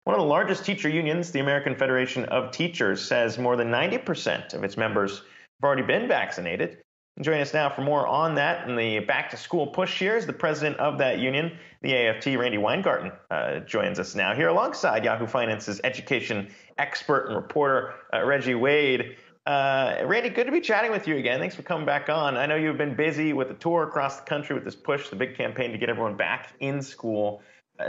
One of the largest teacher unions, the American Federation of Teachers, says more than 90% of its members have already been vaccinated. Joining us now for more on that and the back-to-school push here is the president of that union, the AFT, Randi Weingarten, joins us now here alongside Yahoo Finance's education expert and reporter, Reggie Wade. Randi, good to be chatting with you again. Thanks for coming back on. I know you've been busy with a tour across the country with this push, the big campaign to get everyone back in school.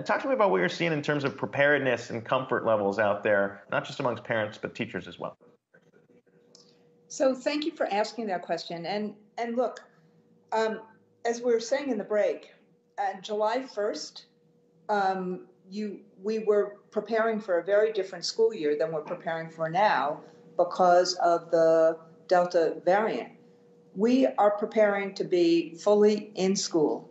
Talk to me about what you're seeing in terms of preparedness and comfort levels out there, not just amongst parents, but teachers as well. So thank you for asking that question. And look, as we were saying in the break, July 1st, we were preparing for a very different school year than we're preparing for now because of the Delta variant. We are preparing to be fully in school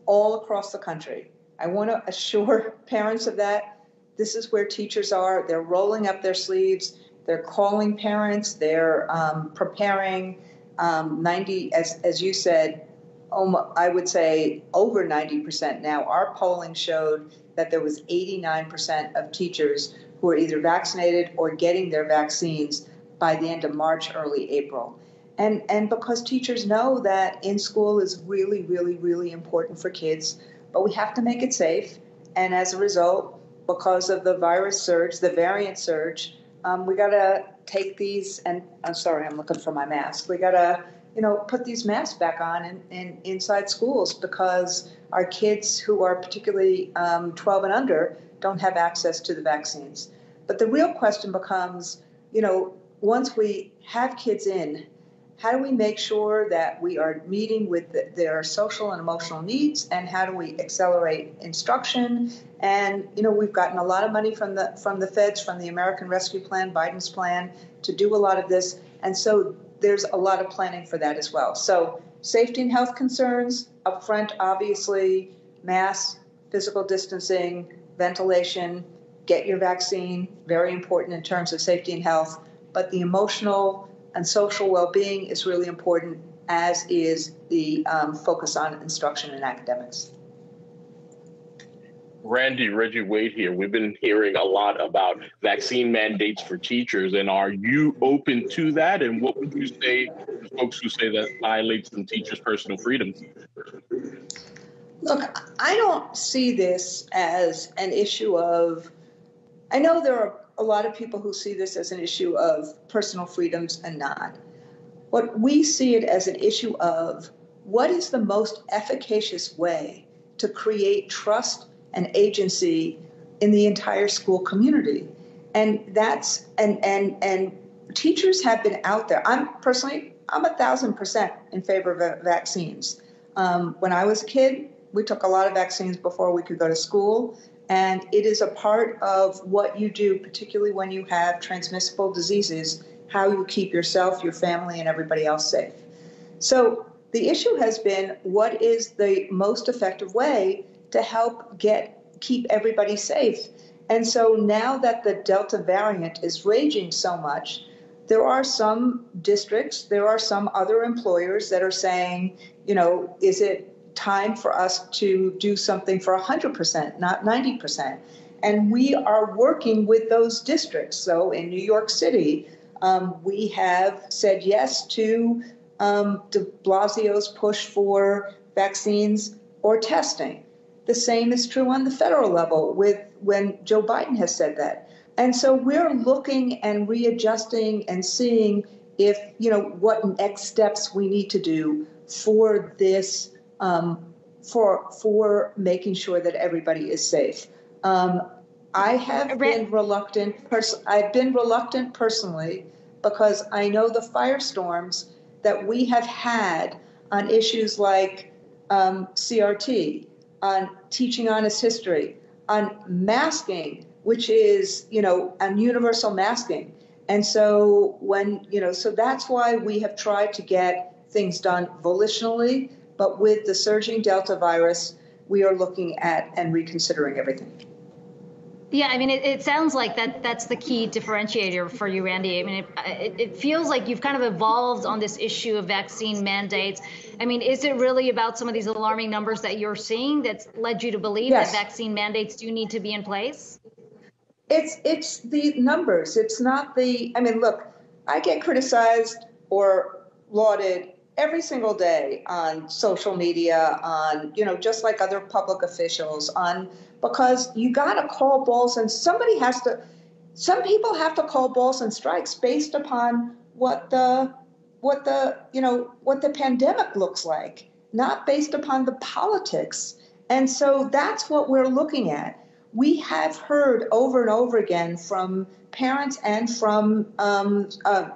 all across the country. I want to assure parents of that. This is where teachers are. They're rolling up their sleeves. They're calling parents. They're preparing 90, as you said, I would say over 90% now. Our polling showed that there was 89% of teachers who are either vaccinated or getting their vaccines by the end of March, early April. And because teachers know that in school is really, really, really important for kids, but we have to make it safe. And as a result, because of the virus surge, the variant surge, we got to take these, and I'm sorry, I'm looking for my mask. We got to, put these masks back on in inside schools because our kids who are particularly 12 and under don't have access to the vaccines. But the real question becomes, once we have kids in, how do we make sure that we are meeting with their social and emotional needs, and how do we accelerate instruction? And we've gotten a lot of money from the feds, from the American Rescue Plan, Biden's plan, to do a lot of this, and so there's a lot of planning for that as well. So safety and health concerns up front, obviously, masks, physical distancing, ventilation, get your vaccine, very important in terms of safety and health, but the emotional and social well-being is really important, as is the focus on instruction and academics. Randi, Reggie Wade here. We've been hearing a lot about vaccine mandates for teachers, and are you open to that? And what would you say to folks who say that violates some teachers' personal freedoms? Look, I don't see this as an issue of, I know there are a lot of people who see this as an issue of personal freedoms and not. What we see it as an issue of what is the most efficacious way to create trust and agency in the entire school community. And that's, and teachers have been out there. I'm 1,000% in favor of vaccines. When I was a kid, we took a lot of vaccines before we could go to school. And it is a part of what you do, particularly when you have transmissible diseases, how you keep yourself, your family, and everybody else safe. So the issue has been, what is the most effective way to help keep everybody safe? And so now that the Delta variant is raging so much, there are some districts, there are some other employers that are saying, is it time for us to do something for 100%, not 90%. And we are working with those districts. So in New York City, we have said yes to de Blasio's push for vaccines or testing. The same is true on the federal level when Joe Biden has said that. And so we're looking and readjusting and seeing if, what next steps we need to do for this, for making sure that everybody is safe. I have been reluctant. I've been reluctant personally because I know the firestorms that we have had on issues like CRT, on teaching honest history, on masking, which is, on universal masking. And so so that's why we have tried to get things done volitionally. But with the surging Delta virus, we are looking at and reconsidering everything. Yeah, I mean, it sounds like that's the key differentiator for you, Randi. I mean, it feels like you've kind of evolved on this issue of vaccine mandates. I mean, is it really about some of these alarming numbers that you're seeing that's led you to believe that vaccine mandates do need to be in place? It's the numbers. It's not the, I mean, look, I get criticized or lauded every single day on social media, on, just like other public officials, because you got to call balls, and some people have to call balls and strikes based upon what the pandemic looks like, not based upon the politics. And so that's what we're looking at. We have heard over and over again from parents and from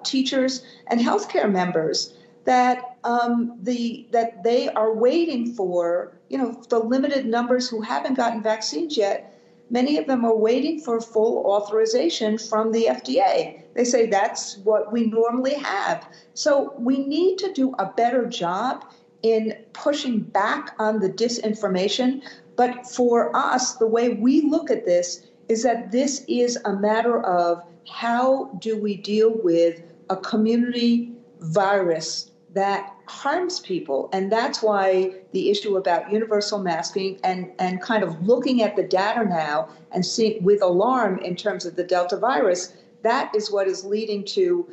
teachers and healthcare members that that they are waiting for, the limited numbers who haven't gotten vaccines yet. Many of them are waiting for full authorization from the FDA. They say that's what we normally have. So we need to do a better job in pushing back on the disinformation. But for us, the way we look at this is that this is a matter of how do we deal with a community virus that harms people. And that's why the issue about universal masking and kind of looking at the data now and seeing with alarm in terms of the Delta virus, that is what is leading to,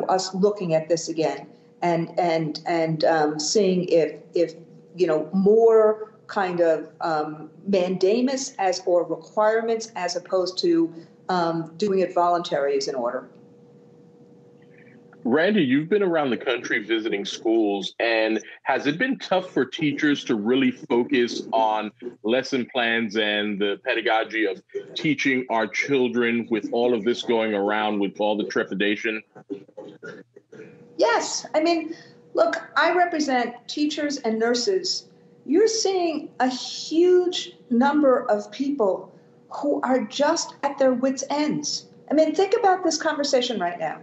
us looking at this again and seeing if more kind of mandamus or requirements as opposed to doing it voluntary is in order. Randy, you've been around the country visiting schools, and has it been tough for teachers to really focus on lesson plans and the pedagogy of teaching our children with all of this going around, with all the trepidation? Yes. I mean, look, I represent teachers and nurses. You're seeing a huge number of people who are just at their wits' ends. I mean, think about this conversation right now.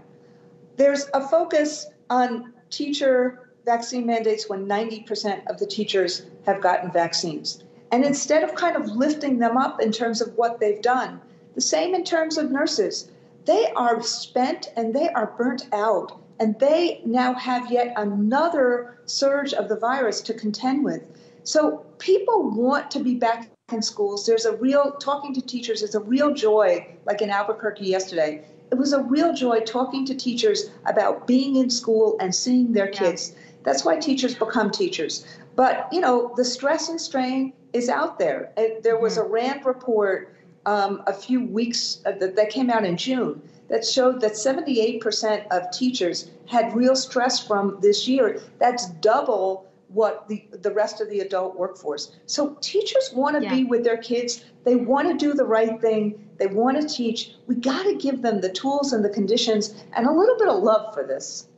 There's a focus on teacher vaccine mandates when 90% of the teachers have gotten vaccines. And instead of kind of lifting them up in terms of what they've done, the same in terms of nurses, they are spent and they are burnt out. And they now have yet another surge of the virus to contend with. So people want to be back in schools. Talking to teachers is a real joy, like in Albuquerque yesterday. It was a real joy talking to teachers about being in school and seeing their kids. That's why teachers become teachers. But, the stress and strain is out there. There was a RAND report a few weeks that came out in June that showed that 78% of teachers had real stress from this year. That's double what the rest of the adult workforce. So teachers want to be with their kids. They want to do the right thing. They want to teach. We got to give them the tools and the conditions and a little bit of love for this.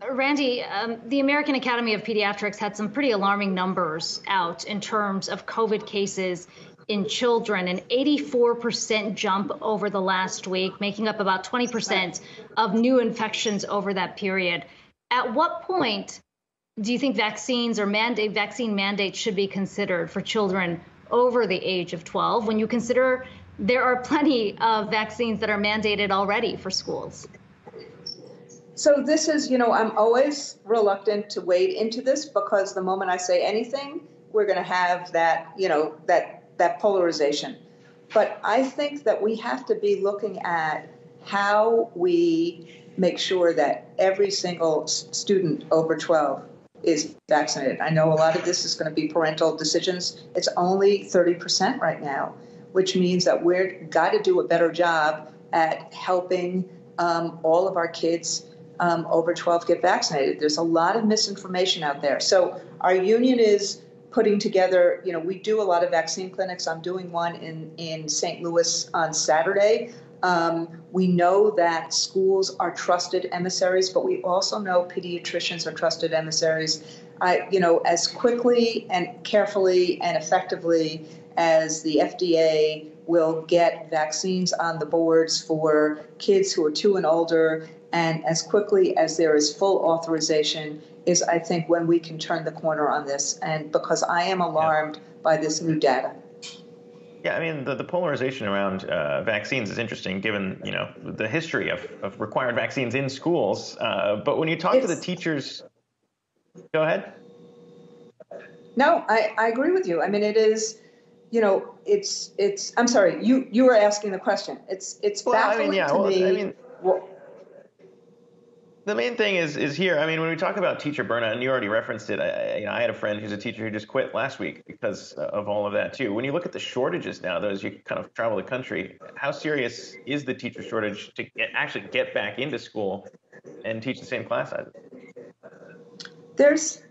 Randi, the American Academy of Pediatrics had some pretty alarming numbers out in terms of COVID cases in children, an 84% jump over the last week, making up about 20% of new infections over that period. At what point do you think vaccines or vaccine mandates should be considered for children over the age of 12 when you consider there are plenty of vaccines that are mandated already for schools? So this is, I'm always reluctant to wade into this because the moment I say anything, we're going to have that, that polarization. But I think that we have to be looking at how we make sure that every single student over 12 is vaccinated. I know a lot of this is going to be parental decisions. It's only 30% right now, which means that we've got to do a better job at helping all of our kids over 12 get vaccinated. There's a lot of misinformation out there. So our union is putting together, we do a lot of vaccine clinics. I'm doing one in St. Louis on Saturday. We know that schools are trusted emissaries, but we also know pediatricians are trusted emissaries. As quickly and carefully and effectively as the FDA will get vaccines on the boards for kids who are 2 and older, and as quickly as there is full authorization is, I think, when we can turn the corner on this. And because I am alarmed by this new data. Yeah, I mean, the polarization around vaccines is interesting, given, the history of required vaccines in schools. But when you talk to the teachers, go ahead. No, I agree with you. I mean, it is, I'm sorry, you were asking the question. It's baffling to me. The main thing is here. I mean, when we talk about teacher burnout, and you already referenced it, I had a friend who's a teacher who just quit last week because of all of that too. When you look at the shortages now, though, as you kind of travel the country, how serious is the teacher shortage to actually get back into school and teach the same class sizes? There's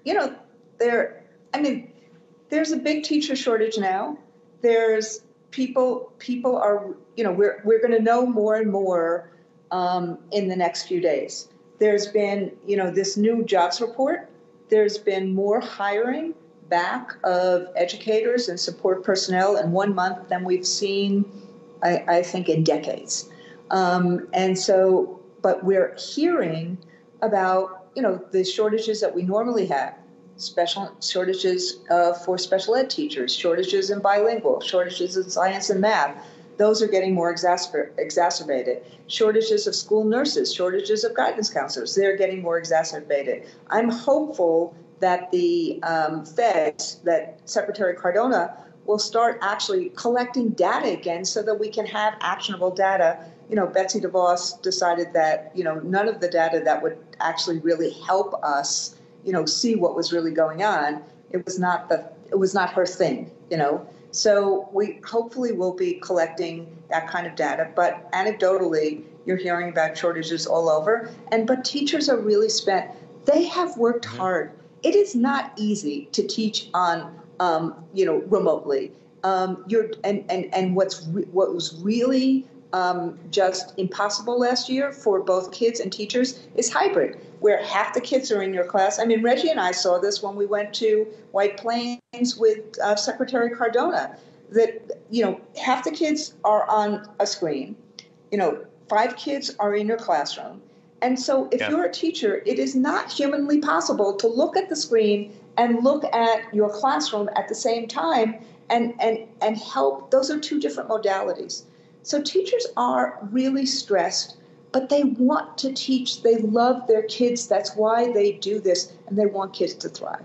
a big teacher shortage now. There's people are, we're going to know more and more in the next few days. There's been, this new jobs report. There's been more hiring back of educators and support personnel in 1 month than we've seen, I think, in decades. But we're hearing about, the shortages that we normally have. Special shortages for special ed teachers, shortages in bilingual, shortages in science and math. Those are getting more exacerbated. Shortages of school nurses, shortages of guidance counselors, they're getting more exacerbated. I'm hopeful that the feds, that Secretary Cardona will start actually collecting data again so that we can have actionable data. Betsy DeVos decided that, none of the data that would actually really help us, see what was really going on, it was not her thing, So we hopefully will be collecting that kind of data, but anecdotally, you're hearing about shortages all over. But teachers are really spent. They have worked hard. It is not easy to teach on, remotely. What was really just impossible last year for both kids and teachers is hybrid, where half the kids are in your class. I mean, Reggie and I saw this when we went to White Plains with Secretary Cardona, that, half the kids are on a screen, 5 kids are in your classroom. And so if you're a teacher, it is not humanly possible to look at the screen and look at your classroom at the same time and help. Those are 2 different modalities. So teachers are really stressed, but they want to teach. They love their kids. That's why they do this, and they want kids to thrive.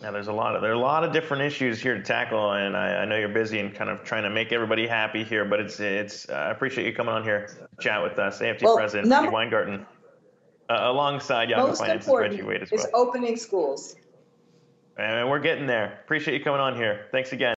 Now, there are a lot of different issues here to tackle, and I know you're busy and kind of trying to make everybody happy here. But it's I appreciate you coming on here to chat with us, AFT President Randi Weingarten, alongside Yahoo Finance's Reggie Wade as well. Is opening schools. And we're getting there. Appreciate you coming on here. Thanks again.